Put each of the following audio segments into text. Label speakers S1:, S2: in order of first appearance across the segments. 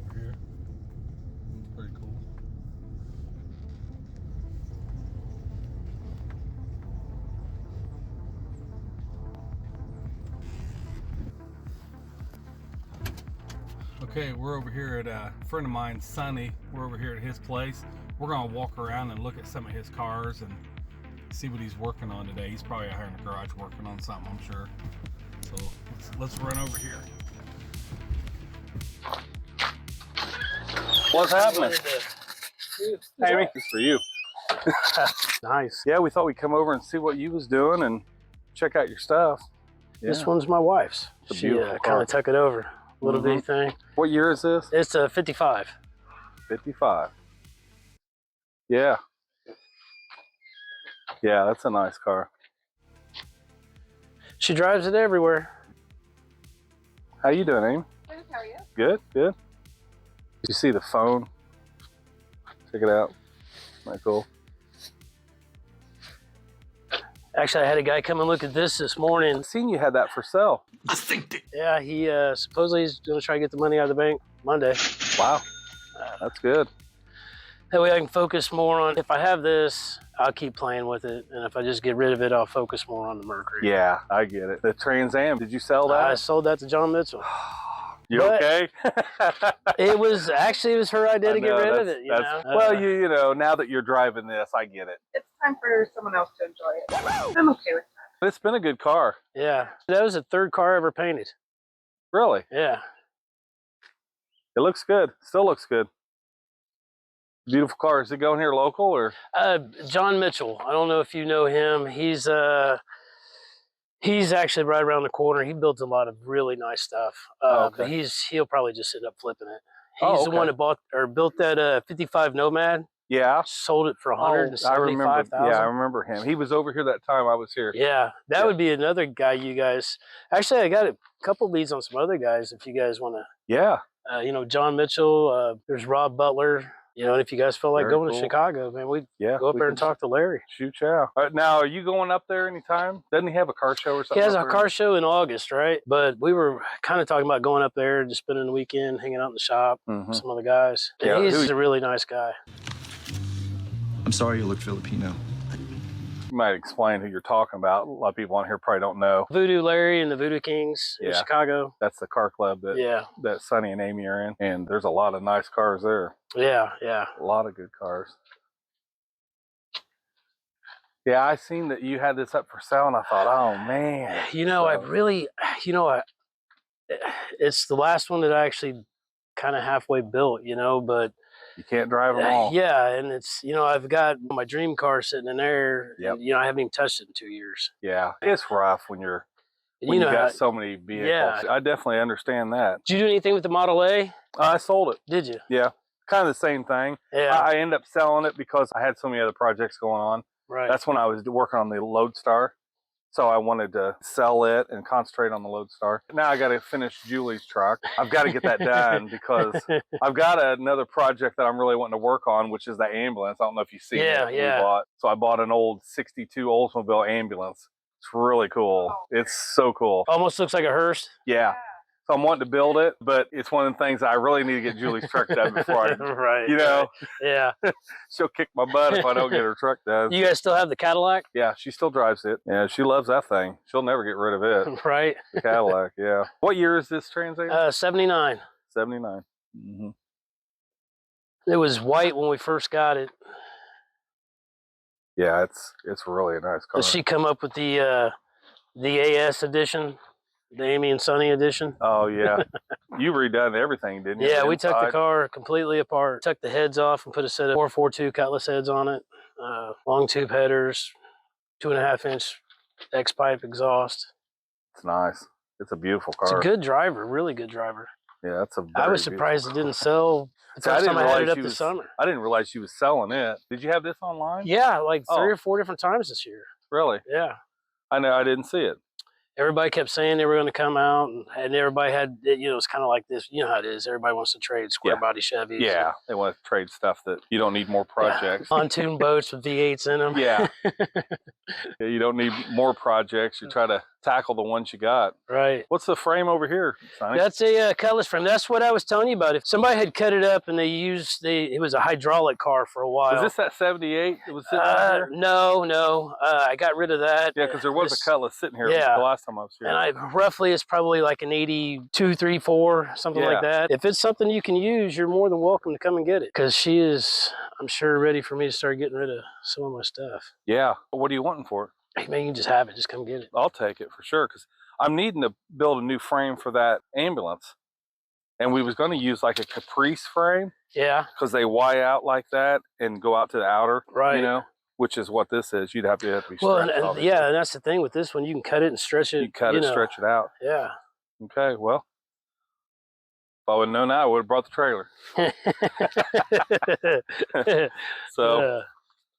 S1: over here. It's pretty cool. Okay, we're over here at a friend of mine, Sonny. We're over here at his place. We're gonna walk around and look at some of his cars and see what he's working on today. He's probably out here in the garage working on something, I'm sure. So let's run over here. What's happening? Amy, it's for you.
S2: Nice.
S1: Yeah, we thought we'd come over and see what you was doing and check out your stuff. Yeah.
S2: This one's my wife's. She kind of took it over. Little bitty thing.
S1: What year is this?
S2: It's a 55.
S1: 55. Yeah. Yeah, that's a nice car.
S2: She drives it everywhere.
S1: How you doing, Amy?
S3: Good, how are you?
S1: Good, good. You see the phone? Check it out. Isn't that cool?
S2: Actually, I had a guy come and look at this morning.
S1: I seen you had that for sale.
S4: I think
S2: Yeah, he supposedly he's going to try to get the money out of the bank Monday.
S1: Wow, that's good.
S2: That way I can focus more on, if I have this, I'll keep playing with it. And if I just get rid of it, I'll focus more on the Mercury.
S1: Yeah, I get it. The Trans Am, did you sell that?
S2: I sold that to John Mitchell.
S1: You
S2: But
S1: okay?
S2: it was her idea to get rid of it. You know?
S1: Well, you know, now that you're driving this, I get it.
S3: It's time for someone else to enjoy it. I'm okay with that.
S1: It's been a good car.
S2: Yeah, that was the third car I ever painted.
S1: Really?
S2: Yeah.
S1: It looks good. Still looks good. Beautiful car. Is it going here local or?
S2: John Mitchell. I don't know if you know him. He's actually right around the corner. He builds a lot of really nice stuff.
S1: Okay.
S2: But he'll probably just end up flipping it.
S1: Oh,
S2: He's the
S1: okay.
S2: one that built that 55 Nomad.
S1: Yeah.
S2: Sold it for
S1: I remember.
S2: $175,000.
S1: Yeah, I remember him. He was over here that time I was here.
S2: Yeah, that would be another guy you guys. Actually, I got a couple leads on some other guys if you guys want to.
S1: Yeah.
S2: You know, John Mitchell. There's Rob Butler. You know, and if you guys feel like
S1: Very
S2: going
S1: cool.
S2: to Chicago, man, we'd go up
S1: we
S2: there and
S1: can
S2: talk to Larry.
S1: Shoot, yeah. Now, are you going up there anytime? Doesn't he have a car show or something?
S2: He has
S1: up
S2: a
S1: there?
S2: car show in August, right? But we were kind of talking about going up there and just spending the weekend, hanging out in the shop with some other guys.
S1: Yeah,
S2: And he's a really nice guy.
S4: I'm sorry you look Filipino.
S1: You might explain who you're talking about. A lot of people on here probably don't know.
S2: Voodoo Larry and the Voodoo Kings in
S1: Yeah.
S2: Chicago.
S1: That's the car club that that Sonny and Amy are in. And there's a lot of nice cars there.
S2: Yeah, yeah.
S1: A lot of good cars. Yeah, I seen that you had this up for sale and I thought, oh man.
S2: You know, it's the last one that I actually kind of halfway built, you know, but
S1: you can't drive them all.
S2: Yeah, and it's, you know, I've got my dream car sitting in there.
S1: Yep.
S2: And, you know, I haven't even touched it in 2 years.
S1: Yeah, it's rough when you
S2: know,
S1: got so many vehicles.
S2: Yeah.
S1: I definitely understand that.
S2: Did you do anything with the Model A?
S1: I sold it.
S2: Did you?
S1: Yeah, kind of the same thing.
S2: Yeah.
S1: I ended up selling it because I had so many other projects going on.
S2: Right.
S1: That's when I was working on the Lodestar. So I wanted to sell it and concentrate on the Lodestar. Now I got to finish Julie's truck. I've got to get that done because I've got another project that I'm really wanting to work on, which is the ambulance. I don't know if you see it. We bought. So I bought an old 62 Oldsmobile ambulance. It's really cool. It's so cool.
S2: Almost looks like a hearse.
S1: Yeah. So I'm wanting to build it, but it's one of the things I really need to get Julie's truck done before I,
S2: right.
S1: you know.
S2: Right. Yeah.
S1: She'll kick my butt if I don't get her truck done.
S2: You guys still have the Cadillac?
S1: Yeah, she still drives it. Yeah, she loves that thing. She'll never get rid of it.
S2: Right.
S1: The Cadillac, yeah. What year is this Trans Am?
S2: 79.
S1: 79. Mm-hmm.
S2: It was white when we first got it.
S1: Yeah, it's really a nice car.
S2: Does she come up with the AS edition? The Amy and Sonny edition.
S1: Oh yeah, you redone everything, didn't you?
S2: Yeah, we took the car completely apart, took the heads off, and put a set of 442 Cutlass heads on it. Long tube headers, 2.5-inch X-pipe exhaust.
S1: It's nice. It's a beautiful car.
S2: It's a good driver, really good driver.
S1: Yeah, it's a.
S2: I was surprised it didn't sell. The first time I had it up this summer.
S1: I didn't realize she was selling it. Did you have this online?
S2: Yeah, like 3 or 4 different times this year.
S1: Really?
S2: Yeah.
S1: I know. I didn't see it.
S2: Everybody kept saying they were going to come out, and everybody had, you know, it's kind of like this. You know how it is. Everybody wants to trade square body Chevys.
S1: Yeah, they want to trade stuff that you don't need more projects.
S2: Yeah. Pontoon boats with V8s in them.
S1: Yeah. Yeah, you don't need more projects. You try to tackle the ones you got.
S2: Right.
S1: What's the frame over here, Sonny?
S2: That's a cutlass frame. That's what I was telling you about. If somebody had cut it up and it was a hydraulic car for a while.
S1: Was this that 78 that was sitting right here?
S2: No. I got rid of that.
S1: Yeah, because there was a cutlass sitting here
S2: Yeah.
S1: the last time I was here.
S2: And roughly it's probably like an 82, 3, 4, something like that. If it's something you can use, you're more than welcome to come and get it. Because she is, I'm sure, ready for me to start getting rid of some of my stuff.
S1: Yeah. What are you wanting for it?
S2: Hey, man, you can just have it. Just come get it.
S1: I'll take it for sure, because I'm needing to build a new frame for that ambulance. And we was going to use like a caprice frame.
S2: Yeah.
S1: Because they Y out like that and go out to the outer,
S2: right.
S1: You know, which is what this is. You'd have to be stretched.
S2: Well, and yeah, and that's the thing with this one. You can cut it and stretch it.
S1: You cut it, stretch it out.
S2: Yeah.
S1: Okay, well, if I would have known that, I would have brought the trailer. So,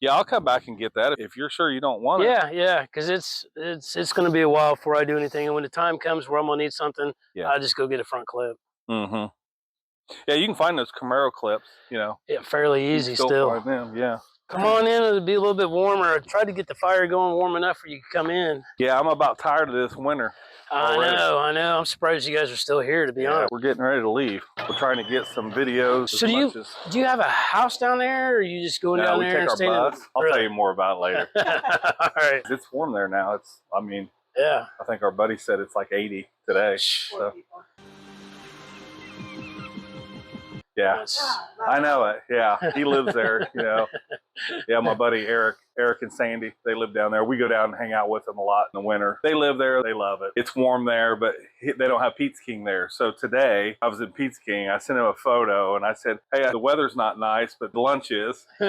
S1: yeah, I'll come back and get that if you're sure you don't want it.
S2: Yeah, because it's going to be a while before I do anything. And when the time comes where I'm going to need something, I just go get a front clip.
S1: Mm-hmm. Yeah, you can find those Camaro clips, you know.
S2: Yeah, fairly easy still.
S1: Find them, yeah.
S2: Come on in, it'll be a little bit warmer. I tried to get the fire going warm enough for you to come in.
S1: Yeah, I'm about tired of this winter.
S2: I know. I'm surprised you guys are still here, to be honest.
S1: We're getting ready to leave. We're trying to get some videos.
S2: So do you have a house down there, or are you just going down there and staying?
S1: Bus. I'll tell you more about it later.
S2: All right.
S1: It's warm there now.
S2: Yeah.
S1: I think our buddy said it's like 80 today. So. Yeah, I know it. Yeah, he lives there, you know. Yeah, my buddy Eric and Sandy, they live down there. We go down and hang out with them a lot in the winter. They live there. They love it. It's warm there, but they don't have Pizza King there. So today, I was in Pizza King. I sent him a photo, and I said, hey, the weather's not nice, but the lunch is. He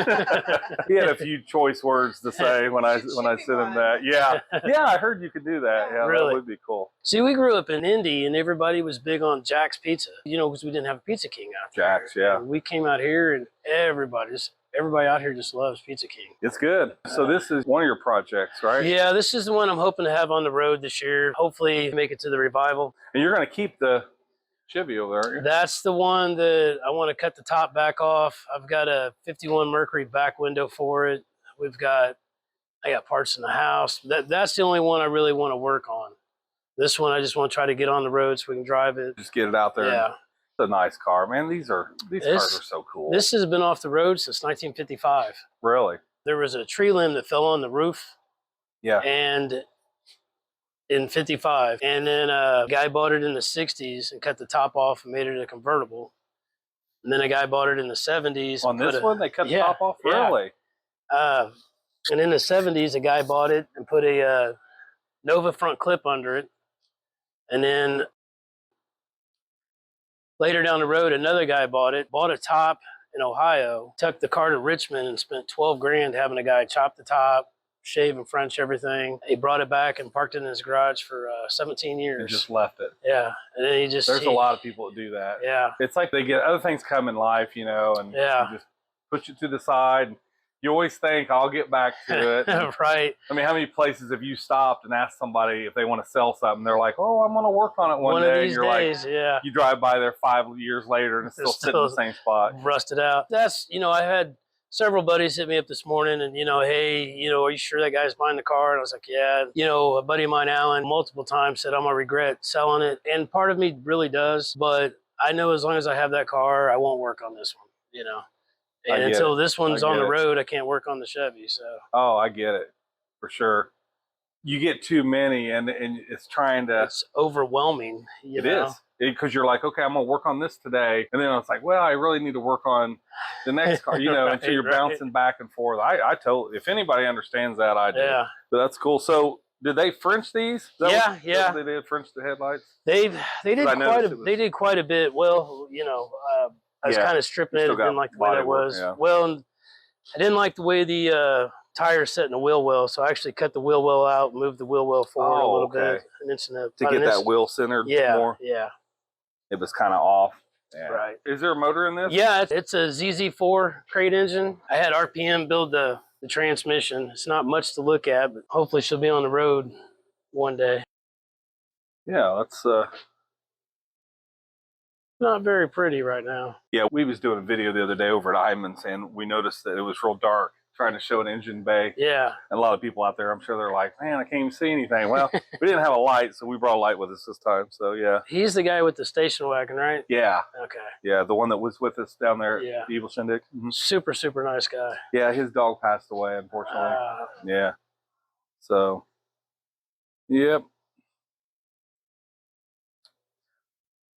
S1: had a few choice words to say when I sent him that. Yeah, I heard you could do that. Yeah, really? That would be cool.
S2: See, we grew up in Indy, and everybody was big on Jack's Pizza, you know, because we didn't have a Pizza King out there.
S1: Jack's, yeah.
S2: And we came out here, and everybody out here just loves Pizza King.
S1: It's good. So this is one of your projects, right? Yeah,
S2: this is the one I'm hoping to have on the road this year. Hopefully make it to the revival.
S1: And you're going to keep the Chevy over there, aren't you?
S2: That's the one that I want to cut the top back off. I've got a 51 Mercury back window for it. I got parts in the house. That's the only one I really want to work on. This one I just want to try to get on the road so we can drive it.
S1: Just get it out there.
S2: Yeah.
S1: It's a nice car, man. These cars are so cool.
S2: This has been off the road since 1955.
S1: Really?
S2: There was a tree limb that fell on the roof.
S1: Yeah.
S2: And in 55. And then a guy bought it in the 60s and cut the top off and made it a convertible. And then a guy bought it in the 70s.
S1: On this one, they cut the top off? Really?
S2: And in the 70s, a guy bought it and put a Nova front clip under it. And then later down the road, another guy bought a top in Ohio, took the car to Richmond and spent 12 grand having a guy chop the top, shave and French everything. He brought it back and parked it in his garage for 17 years.
S1: And just left it.
S2: Yeah. And then there's
S1: a lot of people that do that.
S2: Yeah.
S1: It's like they get other things come in life, you know, and you just push it to the side. You always think, I'll get back to it.
S2: Right.
S1: I mean, how many places have you stopped and asked somebody if they want to sell something? They're like, oh, I'm going to work on it one day.
S2: One of these days,
S1: like, you drive by there 5 years later and it's still sitting in the same spot.
S2: Rusted out. That's, I had several buddies hit me up this morning and, hey, are you sure that guy's buying the car? And I was like, yeah. A buddy of mine, Alan, multiple times said, I'm going to regret selling it. And part of me really does. But I know as long as I have that car, I won't work on this one, And until this one's on the road, I can't work on the Chevy. So. Oh,
S1: I get it, for sure. You get too many, and it's trying to.
S2: It's overwhelming.
S1: It is, because you're like, okay, I'm gonna work on this today, and then it's like, well, I really need to work on the next car,
S2: right,
S1: and so you're bouncing back and forth. I totally. If anybody understands that, I do.
S2: Yeah.
S1: But that's cool. So. Did they French these?
S2: Yeah.
S1: They did French the headlights.
S2: They did quite a bit. Well, I was kind of stripping it. I didn't like the way that was. Yeah. Well, and I didn't like the way the tires set in the wheel well, so I actually cut the wheel well out, and moved the wheel well forward a little bit, an inch and
S1: to get that wheel centered more.
S2: Yeah.
S1: It was kind of off.
S2: Yeah. Right.
S1: Is there a motor in this?
S2: Yeah, it's a ZZ4 crate engine. I had RPM build the transmission. It's not much to look at, but hopefully she'll be on the road one day.
S1: Yeah, that's
S2: not very pretty right now.
S1: Yeah, we was doing a video the other day over at Hyman's, and we noticed that it was real dark trying to show an engine bay.
S2: Yeah.
S1: And a lot of people out there, I'm sure they're like, man, I can't even see anything. Well, we didn't have a light, so we brought a light with us this time. So, yeah.
S2: He's the guy with the station wagon, right?
S1: Yeah.
S2: Okay.
S1: Yeah, the one that was with us down there
S2: Yeah.
S1: at Eville Shindig.
S2: Super, super nice guy.
S1: Yeah, his dog passed away, unfortunately. Yeah. So, yep.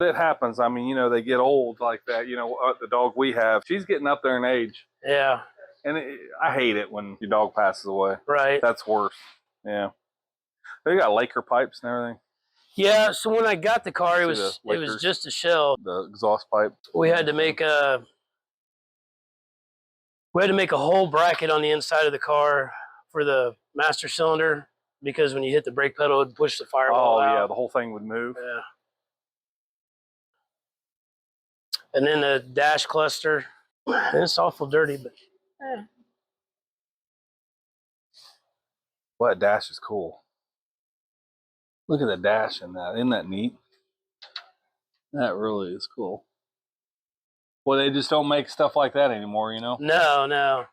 S1: It happens. I mean, you know, they get old like that. You know, the dog we have, she's getting up there in age.
S2: Yeah.
S1: And I hate it when your dog passes away.
S2: Right.
S1: That's worse. Yeah. They got Laker pipes and everything.
S2: Yeah. So when I got the car, it
S1: See
S2: was
S1: the Lakers,
S2: just a shell.
S1: the exhaust pipe.
S2: We had to make a whole bracket on the inside of the car for the master cylinder because when you hit the brake pedal, it would push the firewall out.
S1: Oh yeah, the whole thing would move.
S2: Yeah. And then the dash cluster. It's awful dirty, but
S1: Well, that dash is cool. Look at the dash in that. Isn't that neat? That really is cool. Well, they just don't make stuff like that anymore, you know?
S2: No.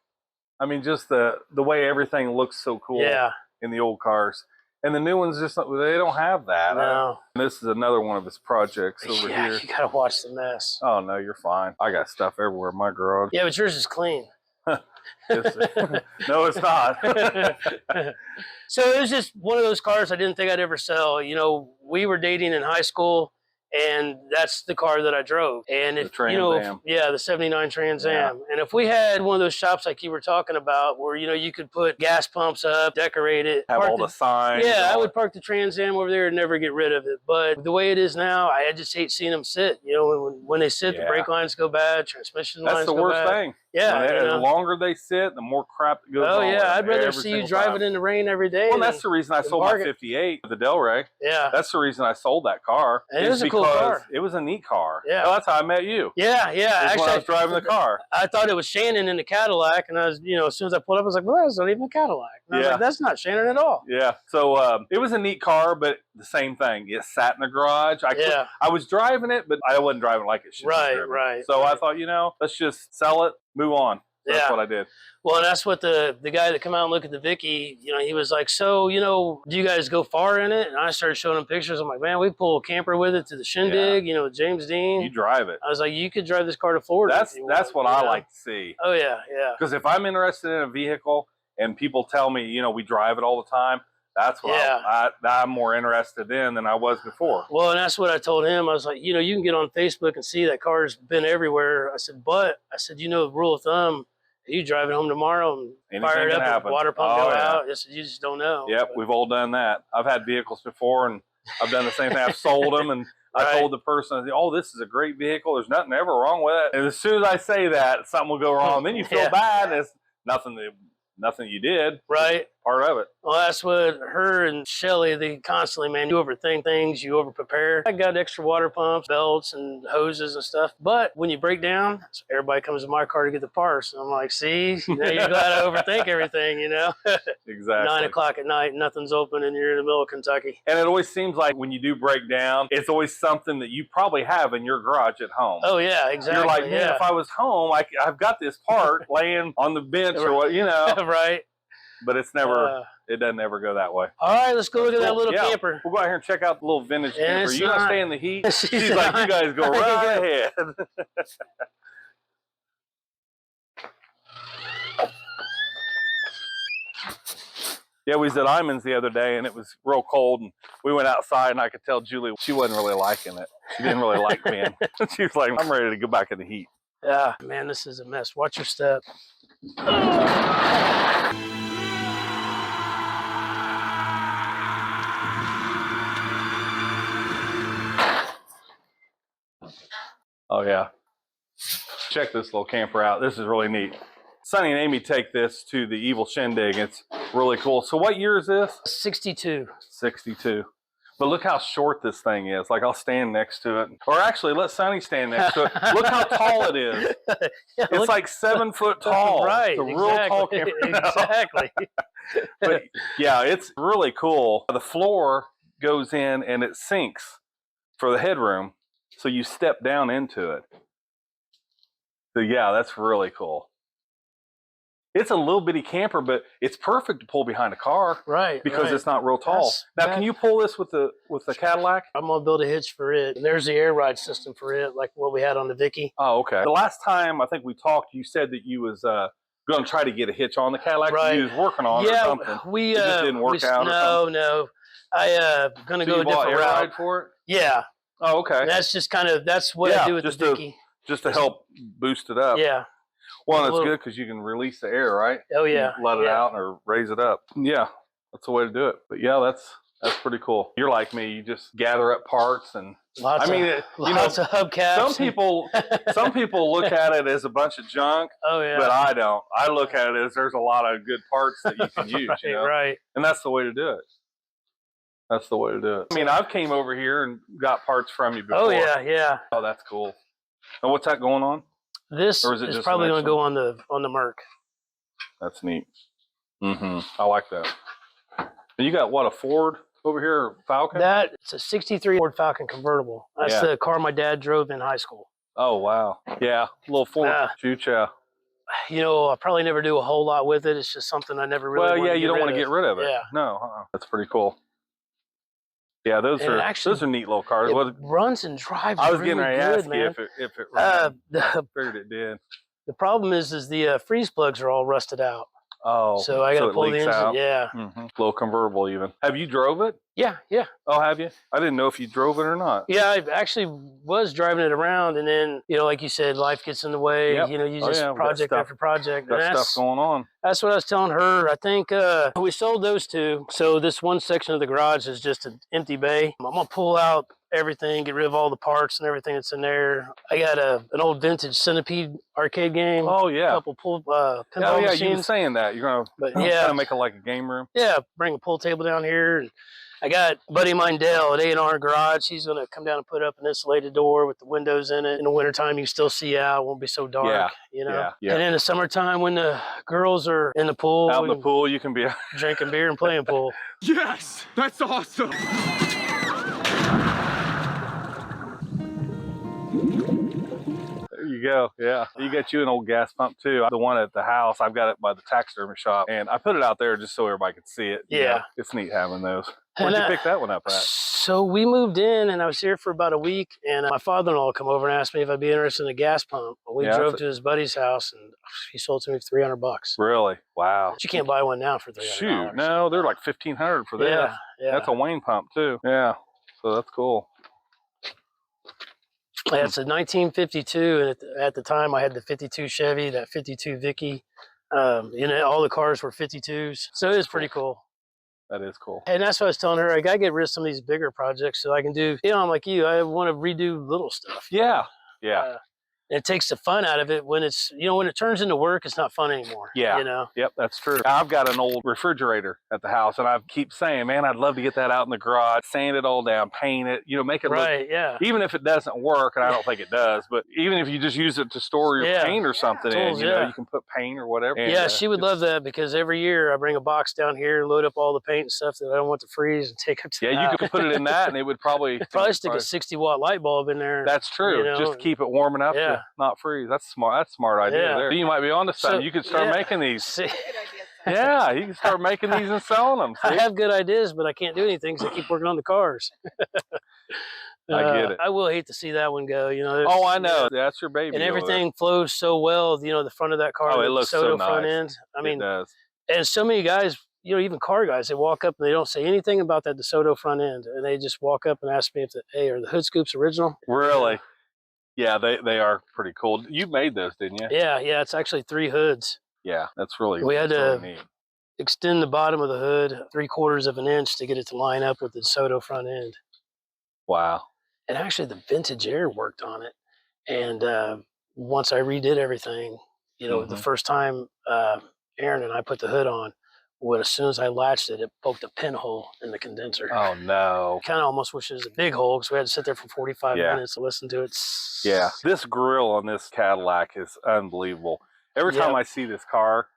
S1: I mean, just the way everything looks so cool in the old cars. And the new ones, just they don't have that.
S2: No.
S1: This is another one of his projects over
S2: Yeah,
S1: here.
S2: you gotta watch the mess.
S1: Oh, no, you're fine. I got stuff everywhere in my garage.
S2: Yeah, but yours is clean.
S1: No, it's not.
S2: So it was just one of those cars I didn't think I'd ever sell. You know, we were dating in high school, and that's the car that I drove. And if
S1: Trans
S2: you know,
S1: Am.
S2: the '79 Trans Am.
S1: Yeah.
S2: And if we had one of those shops like you were talking about, where you know you could put gas pumps up, decorate it,
S1: Have all the signs.
S2: yeah, I would park the Trans Am over there and never get rid of it. But the way it is now, I just hate seeing them sit. You know, when they sit, the brake lines go bad, transmission lines go bad.
S1: That's the worst thing.
S2: Yeah,
S1: the longer they sit, the more crap that goes on.
S2: Oh yeah, I'd rather
S1: every
S2: see you
S1: single
S2: drive
S1: time.
S2: it in the rain every day.
S1: Well, that's the reason I sold my 58, the Delray.
S2: Yeah.
S1: That's the reason I sold that car.
S2: And it was a cool car.
S1: It was a neat car.
S2: Yeah.
S1: Well, that's how I met you.
S2: Yeah.
S1: Actually, when I was driving the car.
S2: I thought it was Shannon in the Cadillac, and I was, you know, as soon as I pulled up, I was like, well, that's not even a Cadillac. And I was like, that's not Shannon at all.
S1: Yeah. So it was a neat car, but the same thing. It sat in the garage. I was driving it, but I wasn't driving like it should be driven.
S2: Right.
S1: So I thought, you know, let's just sell it, move on. That's what I did.
S2: Well, and that's what the guy that come out and look at the Vicky, you know, he was like, so, you know, do you guys go far in it? And I started showing him pictures. I'm like, man, we pull a camper with it to the Shindig, you know, James Dean.
S1: You drive it.
S2: I was like, you could drive this car to Florida.
S1: That's what I like to see.
S2: Oh, yeah.
S1: Because if I'm interested in a vehicle and people tell me, you know, we drive it all the time, that's what I'm more interested in than I was before.
S2: Well, and that's what I told him. I was like, you know, you can get on Facebook and see that car's been everywhere. I said, you know, the rule of thumb, you drive it home tomorrow and fire it up, and water pump go out. I said, you just don't know.
S1: Yep, we've all done that. I've had vehicles before, and I've done the same thing. I've sold them, and I told the person, oh, this is a great vehicle. There's nothing ever wrong with it. And as soon as I say that, something will go wrong. Then you feel bad. It's nothing you did.
S2: Right.
S1: Part of it.
S2: Well, that's what her and Shelly, they constantly, man, you overthink things, you over-prepare. I got extra water pumps, belts, and hoses and stuff. But when you break down, everybody comes to my car to get the parts. And I'm like, see, now you're glad I overthink everything, you know?
S1: Exactly.
S2: 9 o'clock at night, nothing's open, and you're in the middle of Kentucky.
S1: And it always seems like when you do break down, it's always something that you probably have in your garage at home.
S2: Oh, yeah, exactly.
S1: You're like, man, if I was home, I've got this part laying on the bench or what, you know.
S2: Right.
S1: But it's never, it doesn't ever go that way.
S2: All right, let's go look at that little camper.
S1: We'll go out here and check out the little vintage camper. You gonna stay in the heat? She's
S2: like,
S1: you guys go right ahead. Yeah, we was at Iman's the other day, and it was real cold, and we went outside, and I could tell Julie, she wasn't really liking it. She didn't really like being. She was like, I'm ready to go back in the heat.
S2: Yeah, man, this is a mess. Watch your step.
S1: Oh, yeah. Check this little camper out. This is really neat. Sonny and Amy take this to the Eville Shindig. It's really cool. So what year is this?
S2: 62.
S1: 62. But look how short this thing is. Like, I'll stand next to it. Or actually, let Sonny stand next to it. Look how tall it is.
S2: Yeah,
S1: it's like 7 foot tall.
S2: Right.
S1: It's a real tall camper.
S2: Exactly.
S1: But yeah, it's really cool. The floor goes in and it sinks for the headroom. So you step down into it. So yeah, that's really cool. It's a little bitty camper, but it's perfect to pull behind a car.
S2: Right.
S1: Because
S2: right.
S1: it's not real tall. Now, can you pull this with the Cadillac?
S2: I'm gonna build a hitch for it. And there's the air ride system for it, like what we had on the Vicky.
S1: Oh, okay. The last time I think we talked, you said that you was going to try to get a hitch on the Cadillac.
S2: Right.
S1: You was working on it or something.
S2: We
S1: it just didn't work out.
S2: No. I gonna go a different route.
S1: Ride for it.
S2: Yeah.
S1: Oh, okay.
S2: And that's just that's what I do with the Vicky.
S1: Just to help boost it up.
S2: Yeah.
S1: Well, it's good because you can release the air, right?
S2: Oh yeah.
S1: You let it out or raise it up. Yeah, that's the way to do it. But yeah, that's pretty cool. You're like me. You just gather up parts and
S2: lots of hubcaps.
S1: Some people look at it as a bunch of junk.
S2: Oh yeah.
S1: But I don't. I look at it as there's a lot of good parts that you can use. You know?
S2: Right.
S1: And that's the way to do it. That's the way to do it. I mean, I've came over here and got parts from you before.
S2: Oh yeah.
S1: Oh, that's cool. And what's that going on?
S2: This is probably going to go on the Merc.
S1: That's neat. I like that. And you got what, a Ford over here, Falcon?
S2: It's a '63 Ford Falcon convertible. That's the car my dad drove in high school.
S1: Oh wow, yeah, little Ford Chucha.
S2: You know, I probably never do a whole lot with it. It's just something I never really.
S1: Well, yeah, you don't want to get rid of it.
S2: Yeah,
S1: no, that's pretty cool. Yeah, those are neat little cars.
S2: It runs and drives.
S1: I was
S2: really
S1: getting ready to ask you if it ran. I figured it did.
S2: The problem is the freeze plugs are all rusted out.
S1: Oh,
S2: so I got to pull the engine.
S1: Out.
S2: Yeah,
S1: little convertible even. Have you drove it?
S2: Yeah.
S1: Oh, have you? I didn't know if you drove it or not.
S2: Yeah, I actually was driving it around, and then like you said, life gets in the way.
S1: Yep.
S2: You just project after project.
S1: Got stuff going on.
S2: That's what I was telling her. I think we sold those two. So this one section of the garage is just an empty bay. I'm gonna pull out everything, get rid of all the parts and everything that's in there. I got an old vintage Centipede arcade game.
S1: Oh yeah.
S2: A couple pinball machines.
S1: You were saying that you're gonna kind of make it like a game room.
S2: Yeah, bring a pool table down here. And I got a buddy of mine, Dale, at A&R Garage. He's going to come down and put up an insulated door with the windows in it. In the wintertime, you can still see out. It won't be so dark,
S1: Yeah.
S2: And in the summertime, when the girls are in the pool.
S1: Out in the pool, you can be
S2: drinking beer and playing pool.
S4: Yes! That's awesome!
S1: There you go. Yeah. You got you an old gas pump too. The one at the house, I've got it by the taxidermy shop. And I put it out there just so everybody could see it.
S2: Yeah.
S1: You know, it's neat having those. Where'd you pick that one up at?
S2: So we moved in and I was here for about a week, and my father-in-law come over and asked me if I'd be interested in a gas pump. We drove to his buddy's house and he sold it to me for $300.
S1: Really? Wow.
S2: But you can't buy one now for $300.
S1: Shoot, no, they're like $1,500 for this.
S2: Yeah.
S1: That's a Wayne pump too. Yeah. So that's cool.
S2: Yeah, it's a 1952, and at the time I had the 52 Chevy, that 52 Vicky. All the cars were 52s, so it was pretty cool.
S1: That is cool.
S2: And that's what I was telling her. I got to get rid of some of these bigger projects so I can do, I'm like you, I want to redo little stuff.
S1: Yeah.
S2: It takes the fun out of it when it's, when it turns into work, it's not fun anymore.
S1: Yeah. Yep, that's true. I've got an old refrigerator at the house, and I keep saying, man, I'd love to get that out in the garage, sand it all down, paint it, make it look, even if it doesn't work, and I don't think it does, but even if you just use it to store your paint or something
S2: tools,
S1: in, you can put paint or whatever.
S2: And, she would love that, because every year I bring a box down here, load up all the paint and stuff that I don't want to freeze and take up to the house.
S1: You could put it in that, and it would probably
S2: stick a 60-watt light bulb in there.
S1: That's true. Just to keep it warm enough to not freeze. That's smart. That's a smart idea there. You might be onto something. You could start making these. Yeah, you can start making these and selling them. See?
S2: I have good ideas, but I can't do anything because I keep working on the cars.
S1: I get it.
S2: I will hate to see that one go.
S1: Oh, I know. That's your baby.
S2: And everything flows so well. The front of that car.
S1: Oh, it looks so nice.
S2: Front end. I mean,
S1: it does.
S2: And so many guys, even car guys, they walk up and they don't say anything about that DeSoto front end, and they just walk up and ask me if are the hood scoops original?
S1: Really? Yeah, they are pretty cool. You made those, didn't you?
S2: Yeah. It's actually 3 hoods.
S1: Yeah, that's really
S2: We had to
S1: neat.
S2: Extend the bottom of the hood 3/4 of an inch to get it to line up with the DeSoto front end.
S1: Wow.
S2: And actually the vintage air worked on it. And once I redid everything, the first time Aaron and I put the hood on, as soon as I latched it, it poked a pinhole in the condenser.
S1: Oh, no.
S2: Kind of almost wish it was a big hole because we had to sit there for 45 minutes to listen to it.
S1: Yeah. This grill on this Cadillac is unbelievable. Every time I see this car,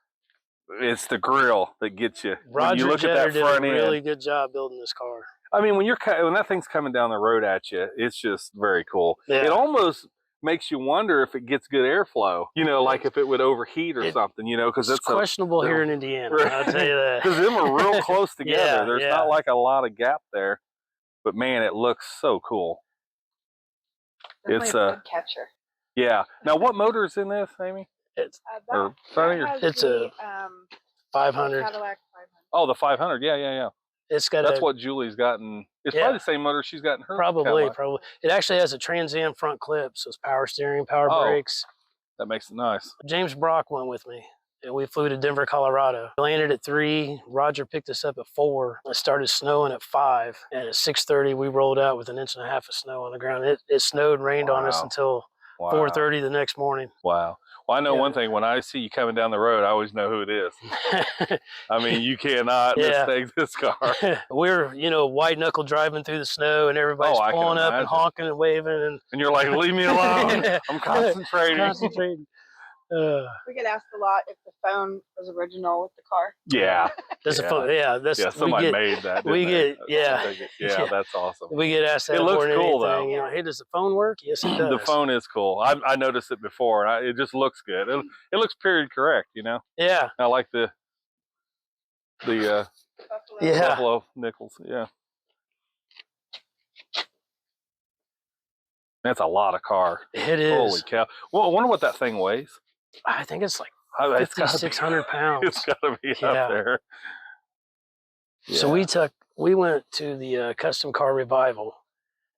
S1: it's the grill that gets you.
S2: Roger
S1: when you look
S2: Jeter
S1: at that
S2: did
S1: front
S2: a
S1: end,
S2: really good job building this car.
S1: I mean, when that thing's coming down the road at you, it's just very cool.
S2: Yeah.
S1: It almost makes you wonder if it gets good airflow. You know, like if it would overheat or something. You know, because
S2: it's questionable here in Indiana. I'll tell you that.
S1: Because them are real close together.
S2: Yeah,
S1: There's
S2: yeah.
S1: not like a lot of gap there, but man, it looks so cool.
S3: It's
S1: It's
S3: a good catcher.
S1: Yeah. Now, what motor is in this, Amy?
S2: It's
S1: Or Sonny, or-
S2: it's a 500.
S3: Cadillac 500.
S1: Oh, the 500. Yeah.
S2: It's got
S1: That's what Julie's gotten. It's probably the same motor she's got in her Cadillac.
S2: Probably. It actually has a Trans Am front clip, so it's power steering, power brakes.
S1: That makes it nice.
S2: James Brock went with me, and we flew to Denver, Colorado. We landed at 3. Roger picked us up at 4. It started snowing at 5, and at 6:30 we rolled out with 1.5 inches of snow on the ground. It snowed and rained on us until 4:30 the next morning.
S1: Wow. Well, I know one thing. When I see you coming down the road, I always know who it is. I mean, you cannot mistake this car.
S2: We're, white knuckle driving through the snow, and everybody's pulling up and honking and waving.
S1: And you're like, leave me alone. I'm concentrating.
S3: We get asked a lot if the phone was original with the car.
S1: Yeah.
S2: There's a phone. Yeah,
S1: somebody made that.
S2: Yeah,
S1: that's awesome.
S2: We get asked that.
S1: It looks cool though.
S2: Hey, does the phone work? Yes, it does.
S1: The phone is cool. I noticed it before, and it just looks good. It looks period correct, you know.
S2: Yeah.
S1: I like the Buffalo nickels. Yeah. That's a lot of car.
S2: It is.
S1: Holy cow! Well, I wonder what that thing weighs.
S2: I think it's like
S1: It's
S2: 5,600 pounds.
S1: It's got to be up there.
S2: So we went to the custom car revival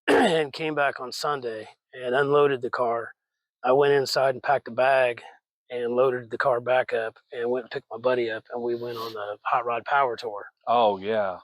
S2: and came back on Sunday and unloaded the car. I went inside and packed a bag and loaded the car back up and went and picked my buddy up, and we went on the hot rod power tour.
S1: Oh yeah.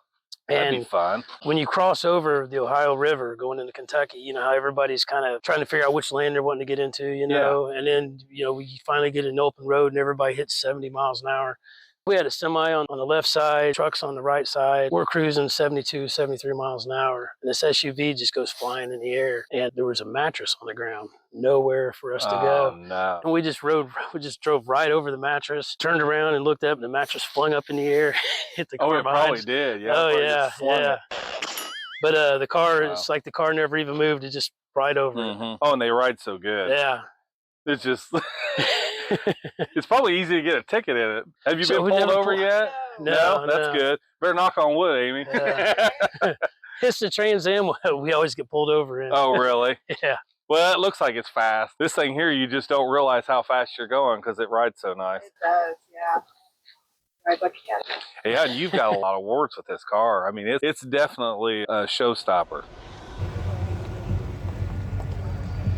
S1: That'd be fun.
S2: When you cross over the Ohio River going into Kentucky, you know how everybody's kind of trying to figure out which lane they're wanting to get into, you know, and then, we finally get an open road and everybody hits 70 miles an hour. We had a semi on the left side, trucks on the right side. We're cruising 72, 73 miles an hour. And this SUV just goes flying in the air. And there was a mattress on the ground, nowhere for us to go.
S1: Oh, no.
S2: And we just drove right over the mattress, turned around and looked up, and the mattress flung up in the air, hit the car.
S1: Oh, it probably did. Yeah.
S2: Oh, yeah. But the car, it's like the car never even moved. It just right over it.
S1: Oh, and they ride so good.
S2: Yeah.
S1: It's just... It's probably easy to get a ticket in it. Have you been pulled over yet?
S2: No,
S1: that's good. Better knock on wood, Amy.
S2: It's the Trans Am we always get pulled over in.
S1: Oh, really?
S2: Yeah.
S1: Well, it looks like it's fast. This thing here, you just don't realize how fast you're going because it rides so nice.
S3: It does, yeah. Rides like a cat.
S1: Yeah, and you've got a lot of awards with this car. I mean, it's definitely a showstopper.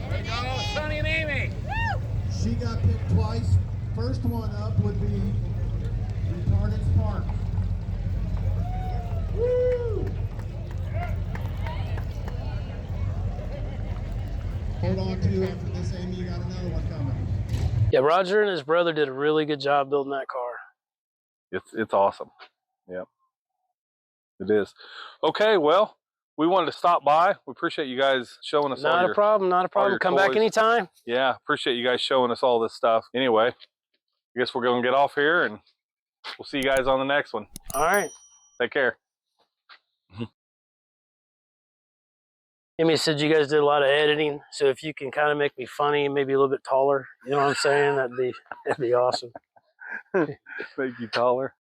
S4: There we go, Sonny and Amy.
S5: She got picked twice. First one up would be Retarded Spark. Woo! Hold on to it after this, Amy. You got another one coming.
S2: Yeah, Roger and his brother did a really good job building that car.
S1: It's awesome. Yep. It is. Okay, well, we wanted to stop by. We appreciate you guys showing us
S2: Not a problem. Come back anytime.
S1: Yeah, appreciate you guys showing us all this stuff. Anyway, I guess we're going to get off here, and we'll see you guys on the next one.
S2: All right.
S1: Take care.
S2: Amy said you guys did a lot of editing, so if you can kind of make me funny and maybe a little bit taller, you know what I'm saying? That'd be awesome.
S1: Make you taller.